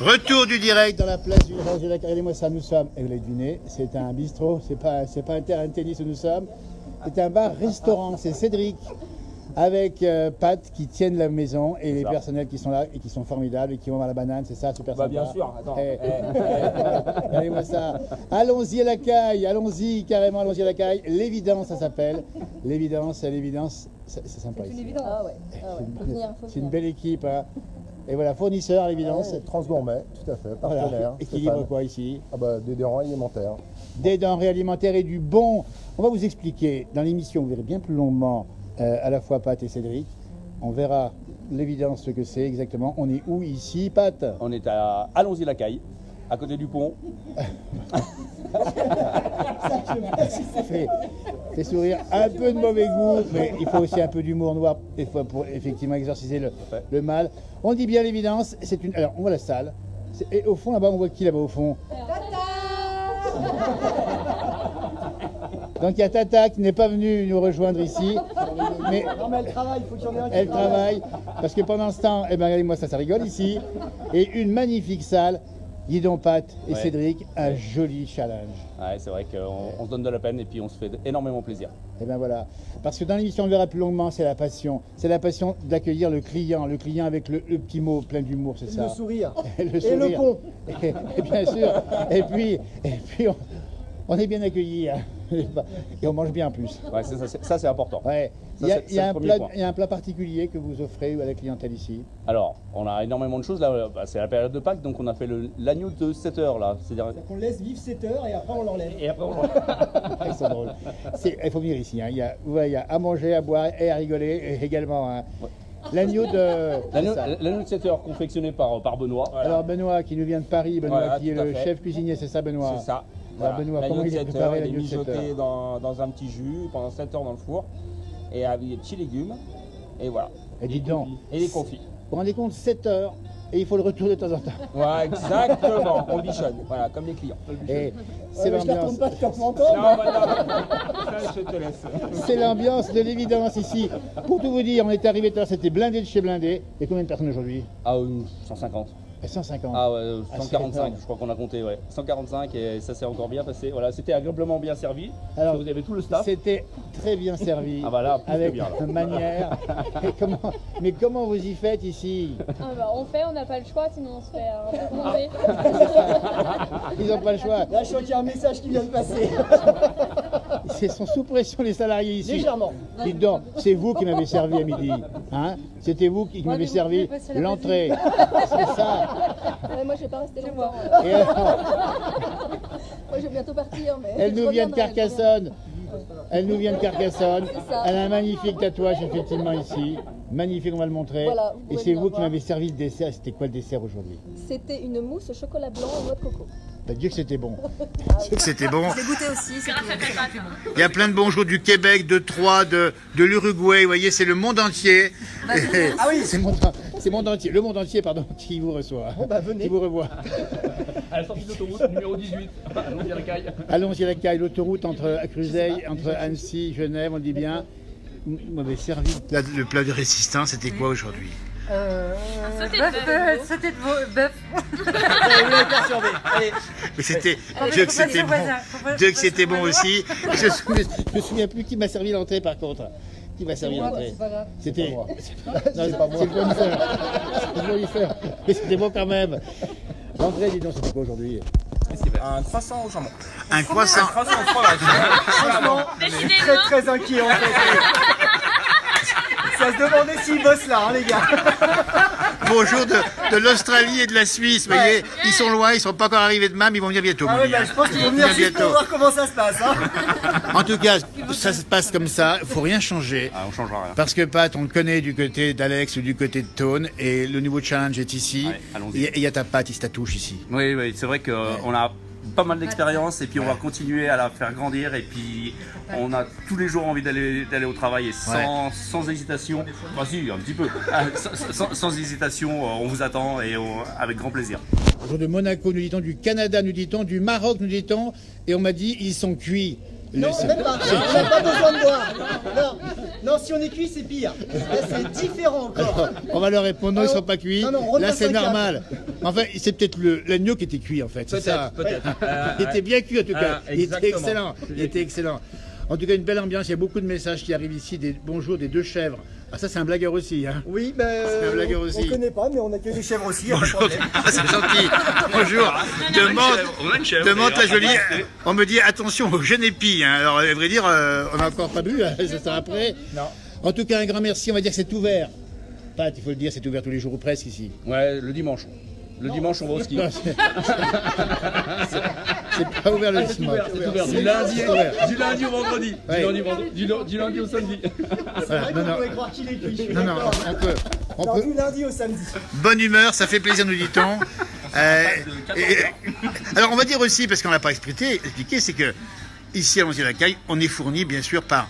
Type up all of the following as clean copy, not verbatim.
Retour du direct dans la place du Rose de la Carrière. Moi, ça, nous sommes, et vous l'avez deviné, c'est un bistrot, c'est pas un terrain de tennis où nous sommes, c'est un bar-restaurant, c'est Cédric, avec Pat qui tiennent la maison et les personnels qui sont là et qui sont formidables et qui vont à la banane, c'est ça, super sympa. Bien sûr, attends. Regardez-moi ça. Allons-y à la caille, allons-y carrément, allons-y à la caille. L'évidence, ça s'appelle. L'évidence, c'est sympa ici. C'est une évidence. Ah ouais. C'est une belle équipe. Hein. Et voilà, fournisseur à l'évidence. Transgourmet, tout à fait, partenaire. Voilà. Équilibre quoi ici? Des denrées alimentaires. Des denrées alimentaires et du bon. On va vous expliquer dans l'émission, vous verrez bien plus longuement, à la fois Pat et Cédric. On verra l'évidence ce que c'est exactement. On est où ici, Pat? On est à Allons-y la Caille, à côté du pont. Ça fait sourire, un peu de mauvais goût, mais il faut aussi un peu d'humour noir des fois pour effectivement exorciser le mal. On dit bien l'évidence, c'est une. Alors on voit la salle. Et au fond là-bas, on voit qui là-bas au fond? Donc il y a Tata qui n'est pas venue nous rejoindre ici. Mais elle travaille, il faut qu'il y en ait un qui elle travaille, parce que pendant ce temps, eh ben regardez-moi ça rigole ici. Et une magnifique salle. Dis donc Pat et Cédric, un joli challenge. Ouais, c'est vrai qu'on se donne de la peine et puis on se fait énormément plaisir. Et bien voilà, parce que dans l'émission on le verra plus longuement, c'est la passion. C'est la passion d'accueillir le client avec le petit mot plein d'humour, c'est ça. Le sourire. Et le le pont. Et bien sûr, et puis on est bien accueillis. Hein. Et on mange bien en plus. Ouais, ça c'est important. Ouais. Ça, il y a un plat point. particulier que vous offrez à la clientèle ici. Alors, on a énormément de choses là, c'est la période de Pâques, donc on a fait l'agneau de 7 heures là. C'est-à-dire qu'on laisse vivre 7 heures et après on l'enlève. Ils sont drôles. Il faut venir ici, hein. Il y a à manger, à boire et à rigoler et également. Hein. Ouais. L'agneau de 7 heures confectionné par Benoît. Voilà. Alors Benoît qui nous vient de Paris, Benoît qui est le chef cuisinier, c'est ça Benoît? C'est ça. Alors Benoît, comment il est préparé il est l'agneau de 7 heures? mijoté dans un petit jus pendant 7 heures dans le four et avec des petits légumes et voilà. Et dites donc. Et des confits. Vous vous rendez compte, 7 heures et il faut le retour de temps en temps. Ouais, exactement, on bichonne, voilà, comme les clients. Et c'est l'ambiance. Pas de top encore. Non, ça, je te laisse. C'est l'ambiance de l'évidence ici. Pour tout vous dire, on était arrivé tout à l'heure, c'était blindé de chez blindé. Et combien de personnes aujourd'hui? Ah, 150. 150. Ah ouais, c'est 145, énorme. je crois qu'on a compté, ouais. 145 et ça s'est encore bien passé. Voilà, c'était agréablement bien servi. Alors, vous avez tout le staff. C'était très bien servi. Ah bah là, plus que avec bien, là. manière. Mais comment vous y faites ici? On n'a pas le choix, sinon on se fait un peu manger. Ils n'ont pas le choix. Là, je crois qu'il y a un message qui vient de passer. Ils sont sous pression les salariés ici. Légèrement. Dites donc, c'est vous qui m'avez servi à midi. Hein? C'était vous qui m'avez servi l'entrée. C'est ça. Moi je vais pas rester longtemps. Et alors, Moi je vais bientôt partir. Mais elle nous vient de Carcassonne. Elle nous vient de Carcassonne. C'est ça. Elle a un magnifique tatouage effectivement ici. Magnifique, on va le montrer. Voilà, vous et pouvez c'est venir vous qui voir. m'avez servi le dessert. C'était quoi le dessert aujourd'hui? C'était une mousse au chocolat blanc et noix de coco. Bah, Dieu que c'était bon. Dieu que c'était bon. J'ai goûté aussi, c'est Il y a plein de bons jours du Québec, de Troyes, de l'Uruguay. Vous voyez, c'est le monde entier. Ah oui. C'est monde entier. Le monde entier, pardon, qui vous reçoit. Venez. Qui vous revoit. À la sortie d'autoroute numéro 18, allons-y à la caille. Allons-y à la caille, l'autoroute entre Cruzeil, entre Annecy, Genève, on dit bien. Vous m'avez servi. Le plat de résistance, c'était quoi aujourd'hui? C'était de bœuf. Mais c'était. Dieu que c'était bon. Dieu que c'était bon aussi. Je me souviens plus qui m'a servi l'entrée par contre. Qui m'a servi l'entrée? C'était. Non, c'est pas moi. C'est le fournisseur. C'est le fournisseur. Mais c'était bon quand même. L'entrée, dis donc, c'était quoi aujourd'hui? Un croissant au jambon. Un croissant. Un croissant au fromage. Franchement, très inquiet en fait. Ça se demandait s'ils bossent là, hein, les gars. Bonjour de l'Australie et de la Suisse. Vous voyez, ils sont loin, ils sont pas encore arrivés de même, ils vont venir bientôt. Ah ouais, je pense qu'ils vont venir juste pour voir comment ça se passe. Hein. En tout cas, ça se passe comme ça, il faut rien changer. Ah, on changera rien. Parce que Pat, on le connaît du côté d'Alex ou du côté de Tone, et le nouveau challenge est ici. Ouais, allons-y. Et il y a ta Pat, il se touche ici. Oui, c'est vrai qu'on a pas mal d'expérience et puis on va continuer à la faire grandir et puis on a tous les jours envie d'aller au travail et sans hésitation, enfin si un petit peu, sans hésitation on vous attend et avec grand plaisir. Bonjour de Monaco, nous dit-on, du Canada, nous dit-on, du Maroc, nous dit-on, et on m'a dit ils sont cuits. Non, même pas. On n'a pas besoin de boire. Non, si on est cuit, c'est pire. Là, c'est différent encore. On va leur répondre, non, ils ne sont pas cuits. Non, on Là, c'est repasse un cap. normal. Enfin, c'est peut-être l'agneau qui était cuit, en fait. C'est ça. Peut-être. Il était bien cuit, en tout cas. Il était exactement. excellent. Il était excellent. En tout cas, une belle ambiance. Il y a beaucoup de messages qui arrivent ici. Des bonjours des deux chèvres. Ah, ça, c'est un blagueur aussi. Hein. Oui, C'est un blagueur aussi. on connaît pas, mais on accueille des chèvres aussi. Y a pas de Bonjour. problème. Ah, c'est gentil. Bonjour. On a une chèvre, Demande la d'ailleurs. jolie. On me dit attention au jeune épi. Hein. Alors, à vrai dire, on n'a encore pas bu. Hein. C'est ça après. Non. En tout cas, un grand merci. On va dire que c'est ouvert. Pat, il faut le dire, c'est ouvert tous les jours ou presque ici. Ouais, le dimanche. Le dimanche, on va au ski. Non, c'est pas ouvert le dimanche. C'est ouvert du lundi au vendredi. Ouais. Du lundi au samedi. C'est vrai non, qu'on non. pourrait croire qu'il est cuit. Non, non, on Non, peut. du lundi au samedi. Bonne humeur, ça fait plaisir, nous dit-on. Alors, on va dire aussi, parce qu'on l'a pas expliqué, c'est que ici à Lonzier-la-Caille, on est fourni, bien sûr, par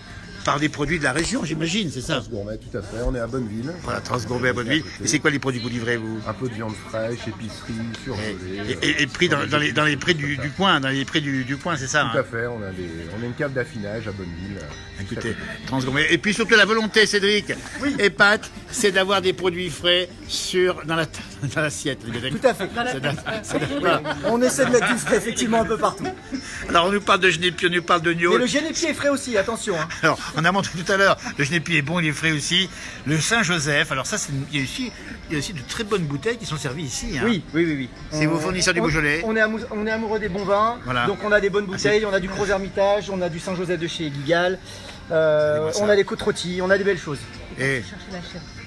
des produits de la région, j'imagine, c'est ça. Transgourmet, tout à fait. On est à Bonneville. Voilà, Transgourmet à Bonneville. Et c'est quoi les produits que vous livrez, vous? Un peu de viande fraîche, épicerie, surgelée. Et pris dans les prix du coin, dans les prix du coin, c'est ça. Tout Hein. à fait. On a une cave d'affinage à Bonneville. Écoutez, Transgourmet. Et puis surtout la volonté, Cédric et Pat, c'est d'avoir des produits frais dans l'assiette. Tout à fait. Voilà. On essaie de mettre du frais effectivement un peu partout. Alors on nous parle de genépi, on nous parle de Mais gnôle. le génépier est frais aussi, attention. Hein. Alors, on a montré tout à l'heure, le genépi est bon, il est frais aussi. Le Saint-Joseph, alors ça, il y a aussi de très bonnes bouteilles qui sont servies ici. Hein. Oui. C'est vos fournisseurs du Beaujolais. On est amoureux des bons vins. Voilà. Donc on a des bonnes bouteilles, on a du Gros Hermitage, on a du Saint-Joseph de chez Guigal. bon, ça. On a des côtes rôties, on a des belles choses. Et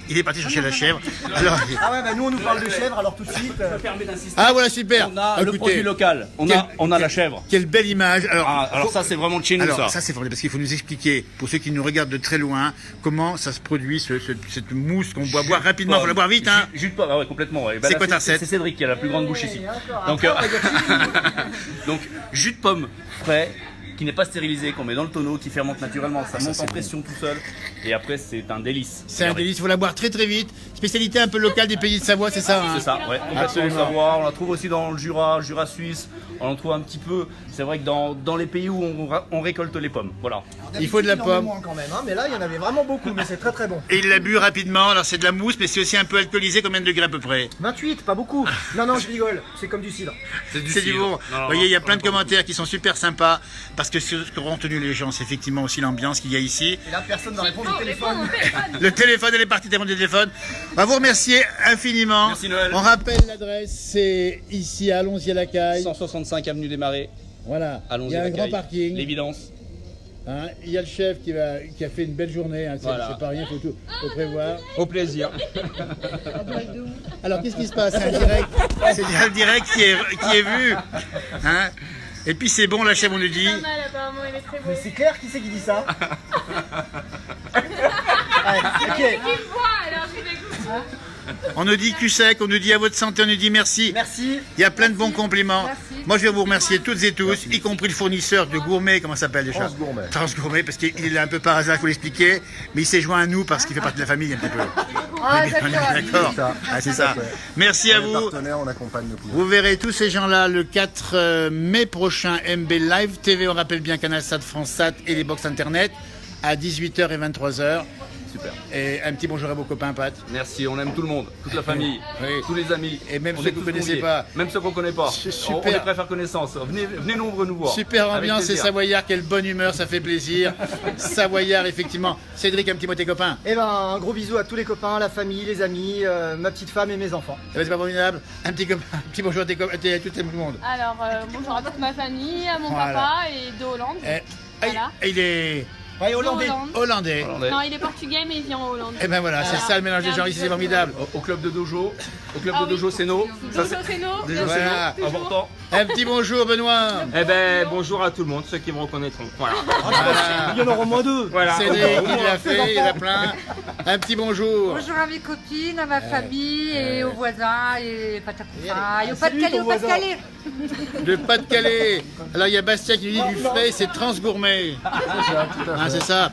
il est parti chercher la chèvre. Alors, Ah ouais, bah nous on nous parle de chèvre, alors tout de suite. Permet d'insister. ah voilà, super. On a le Écoutez, produit local. On a la chèvre. Quelle belle image. Alors ça, c'est vraiment de chez nous, Alors, ça. ça c'est vrai, parce qu'il faut nous expliquer, pour ceux qui nous regardent de très loin, comment ça se produit, cette mousse qu'on boit rapidement. Il faut la boire vite, hein. Jus de pomme, ah ouais, complètement. Ouais. Bah, C'est là, quoi ta recette? C'est Cédric qui a la plus grande bouche ici. Donc, Après, on va donc, jus de pomme frais, qui n'est pas stérilisé, qu'on met dans le tonneau, qui fermente naturellement. Ça monte en pression tout seul. Et après, c'est un délice. C'est un délice, il faut la boire très très vite. Spécialité un peu locale des pays de Savoie, c'est ça, hein. C'est ça, ouais. Complètement Absolument. au Savoie. On la trouve aussi dans le Jura suisse. On en trouve un petit peu. C'est vrai que dans les pays où on récolte les pommes. Voilà. Il faut de la il en met pomme. moins quand même, hein, mais là il y en avait vraiment beaucoup, mais c'est très très bon. Et il l'a bu rapidement, alors c'est de la mousse, mais c'est aussi un peu alcoolisé, combien de degrés à peu près? 28, pas beaucoup. Non, je rigole, c'est comme du cidre. C'est du bon. Vous voyez, il y a plein de commentaires qui sont super sympas, parce que ce qu'ont retenu les gens, c'est effectivement aussi l'ambiance qu'il y a ici. Et là personne ne répond au téléphone. Le téléphone, elle est partie tellement du téléphone. On va vous remercier infiniment. Merci, Noël. On rappelle l'adresse, c'est ici à Lonzier-la-Caille. 165 avenue des Marais. Voilà. Allons-y. Il y a un grand parking. L'évidence. Hein, il y a le chef qui a fait une belle journée. Hein, Voilà. c'est pas rien, faut prévoir. Au plaisir. Alors qu'est-ce qui se passe? C'est un direct. C'est un direct qui est vu. Hein, et puis c'est bon, la chèvre, on nous dit. Pas mal, apparemment, il est très beau. Mais c'est clair, qui c'est qui dit ça? Ouais, ok. Qui me voit, alors je dégoûte. On nous dit cul sec, on nous dit à votre santé, on nous dit merci. Merci. Il y a plein de bons compliments. Merci. Moi, je vais vous remercier toutes et tous, y compris le fournisseur de gourmet, comment ça s'appelle déjà? Transgourmet. Transgourmet, parce qu'il est là un peu par hasard, il faut l'expliquer, mais il s'est joint à nous parce qu'il fait partie de la famille un petit peu. Ah, On est d'accord. C'est ça. Ah, c'est ça. Merci à Les vous. partenaires, on accompagne le pouvoir. Vous verrez tous ces gens-là le 4 mai prochain, MB Live TV, on rappelle bien Canal Sat, France Sat et les box internet à 18h et 23h. Super. Et un petit bonjour à vos copains, Pat. Merci, on aime tout le monde, toute la famille, Oui. tous les amis. Et même On ceux est que vous tous connaissez conviés. pas. Même ceux qu'on connaît pas. C'est On super. est prêts à faire connaissance. Venez nombreux nous voir. Super Avec ambiance et plaisir. Savoyard, quelle bonne humeur, ça fait plaisir. Savoyard, effectivement. Cédric, un petit mot tes copains. Eh ben, un gros bisou à tous les copains, la famille, les amis, ma petite femme et mes enfants. Eh ben, c'est pas formidable. Un petit bonjour à tout le monde. Alors, bonjour à toute ma famille, à mon Voilà. papa et de Hollande. Eh, Voilà. il est Ouais, hollandais. Hollande. hollandais. Hollandais. Non, il est portugais, mais il vit en Hollande. Eh ben voilà, c'est ça le mélange des gens ici, c'est formidable. Au club de dojo, Ah oui. c'est nos. Ça, Dojo c'est Seno, Dojo bien Voilà. sûr, toujours. important. Un petit bonjour, Benoît. Eh ben, bonjour à tout le monde, ceux qui me reconnaîtront. Voilà. Voilà. Il y en aura au moins deux. Voilà. Cédric, il l'a fait, il a plein. Un petit bonjour. Bonjour à mes copines, à ma famille et aux voisins et patapoussa. Et au Salut, Pas-de-Calais, ton au Pas-de-Calais. Le Pas-de-Calais. Alors il y a Bastien qui nous dit du frais, c'est Transgourmet. Ah, c'est ça.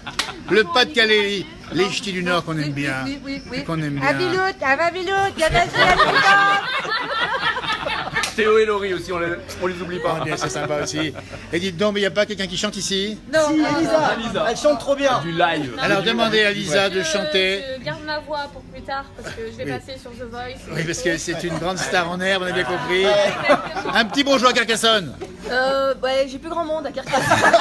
Le Pas-de-Calais, les ch'tis du Nord qu'on aime bien. Oui. Qu'on aime À bien. Viloute, à ma Viloute, il y a des à Viloute. Théo et Laurie aussi, on les oublie pas. Ah, bien, c'est sympa aussi. Et dites donc, mais il n'y a pas quelqu'un qui chante ici? Non, Si, Elisa, elle chante trop bien. Du live. Alors demandez à Lisa de chanter. Je garde ma voix pour plus tard parce que je vais Oui. passer sur The Voice. Oui, parce que c'est une grande star en herbe, on a bien compris. Un petit bonjour à Carcassonne. Ouais, j'ai plus grand monde à Carcassonne.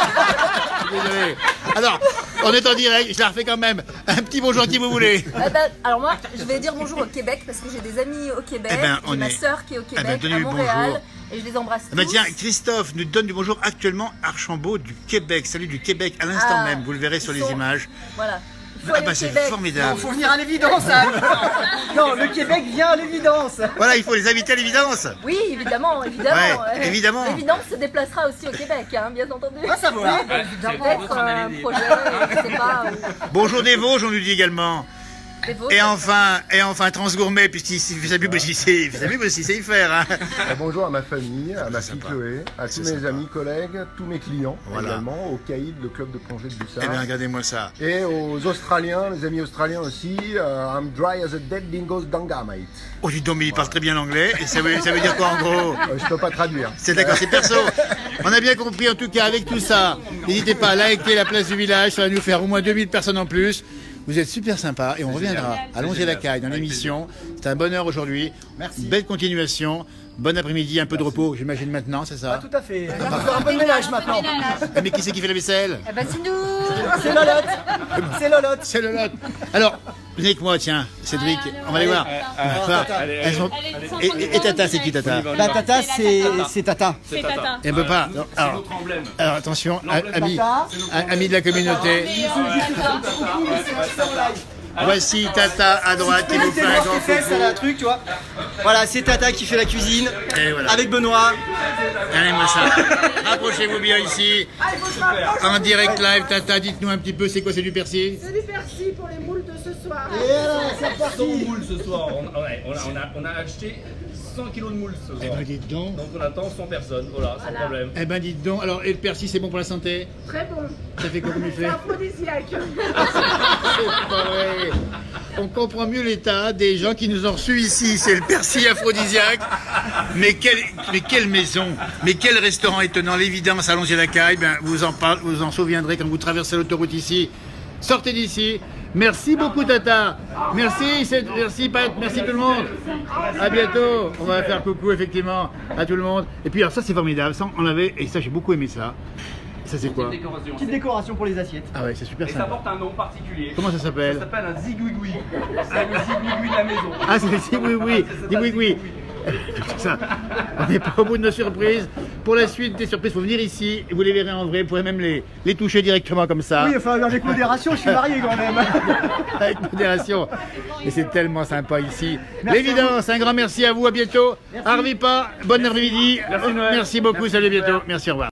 Désolé. Alors, on est en direct, je la refais quand même. Un petit bonjour à qui vous voulez. Alors moi, je vais dire bonjour au Québec parce que j'ai des amis au Québec. Eh ben, on j'ai ma est- sœur qui est au ben, Québec, donnez à le Montréal, bonjour. et je les embrasse Ah bah tous. tiens, Christophe nous donne du bonjour actuellement Archambault du Québec. Salut du Québec à l'instant Ah, vous le verrez sur ils les sont- images. Voilà. Il faut Ah aller bah au c'est Québec. formidable. Faut venir à l'évidence. Hein. Non, le Québec vient à l'évidence. Voilà, il faut les inviter à l'évidence. Oui, évidemment, évidemment. Ouais, évidemment. L'évidence se déplacera aussi au Québec, hein, bien entendu. Ah, ça va. Peut-être un projet, je sais pas. Bonjour des Vosges, on nous dit également. Des Vosges. Et enfin Transgourmet, puisqu'il fait sa pub aussi, il fait sa pub aussi, sait y faire. Hein. Bonjour à ma famille, à ma fille sympa. Chloé, à tous C'est mes sympa. amis, collègues, tous mes clients Voilà. également, au CAID, le club de plongée de Eh Bussard. bien, regardez-moi ça. Et aux Australiens, les amis australiens aussi, I'm dry as a dead dingo's danga, mate. Oh, dis donc, mais il parle très bien l'anglais. Et ça veut dire quoi en gros? Je peux pas traduire. C'est d'accord, c'est perso. On a bien compris en tout cas avec tout ça. N'hésitez pas à liker la place du village, ça va nous faire au moins 2000 personnes en plus. Vous êtes super sympa et on reviendra. Allons-y à la caille dans l'émission. C'est un bonheur aujourd'hui. Merci. Belle continuation. Bon après-midi, un peu de repos, j'imagine maintenant, c'est Ah, ça? tout à fait. On va faire un peu de ménage maintenant. Mais qui c'est qui fait la vaisselle? Eh ben, c'est nous. C'est Lolotte. C'est Lolotte. C'est le lot. Alors, venez avec moi, tiens, Cédric, on va aller voir. Enfin, elles sont- Et Tata, c'est qui Tata? La Tata, c'est Tata. C'est Tata. Elle peut pas. Non, C'est alors, notre emblème. alors, attention, amis, Tata. amis de la communauté. Voici Tata à droite qui vous fait un grand C'est coucou. un truc, tu vois. Voilà, c'est Tata qui fait la cuisine Et voilà. avec Benoît. Regardez-moi ça. Rapprochez-vous bien ici. En direct live, Tata, dites-nous un petit peu, c'est quoi, c'est du persil? C'est du persil pour les moules de ce soir. Et alors, c'est 100 parti. moules ce soir. On a acheté 100 kilos de moules ce Eh soir. ben, dites donc. Donc on attend 100 personnes, voilà, sans problème. Eh ben, dites donc. Alors, et le persil, c'est bon pour la santé? Très bon. Ça fait quoi comme effet? C'est aphrodisiaque. C'est pas vrai. On comprend mieux l'état des gens qui nous ont reçus ici. C'est le persil aphrodisiaque. Mais quelle maison, mais quel restaurant étonnant. L'évidence, allons-y à la caille. Ben, vous en souviendrez quand vous traversez l'autoroute ici. Sortez d'ici. Merci beaucoup Tata. Merci Pat, merci tout le monde. À bientôt. On va faire coucou effectivement à tout le monde. Et puis alors ça c'est formidable. Ça on avait et ça j'ai beaucoup aimé ça. Ça c'est quoi? Décoration. Petite décoration pour les assiettes. Ah ouais c'est super Et ça sympa. porte un nom particulier. Comment ça Ça s'appelle? s'appelle un zigouigoui. C'est le zigouigoui de la maison. Ah c'est si oui oui. Dis oui oui. Ça, on n'est pas au bout de nos surprises. Pour la suite des surprises, il faut venir ici et vous les verrez en vrai. Vous pourrez même les toucher directement comme ça. Oui, enfin, avec modération, je suis marié quand même. Avec modération. Et c'est tellement sympa ici. L'évidence, un grand merci à vous, à bientôt. Arvipa, bon après-midi. Merci beaucoup, salut, à bientôt. Merci, au revoir.